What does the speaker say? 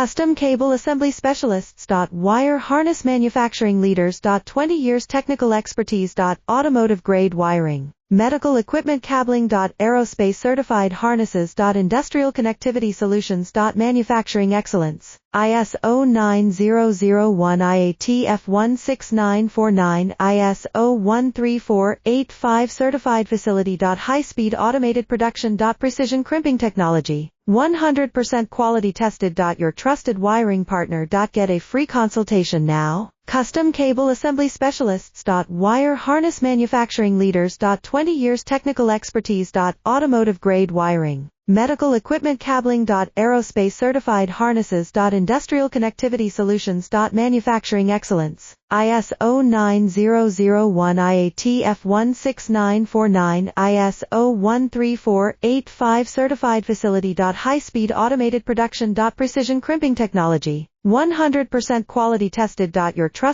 Custom cable assembly specialists. Wire harness manufacturing leaders. 20 years technical expertise. Automotive grade wiring, medical equipment cabling. Aerospace certified harnesses. Industrial connectivity solutions. Manufacturing excellence. ISO 9001 IATF 16949 ISO 13485 certified facility. High-speed automated production. Precision crimping technology, 100% quality tested. Your trusted wiring partner. Get a free consultation now. Custom cable assembly specialists. Wire harness manufacturing leaders. 20 years technical expertise. Automotive grade wiring, medical equipment cabling. Aerospace certified harnesses. Industrial connectivity solutions. Manufacturing excellence. ISO 9001 IATF 16949 ISO 13485 certified facility. High-speed automated production. Precision crimping technology, 100% quality tested. Your trust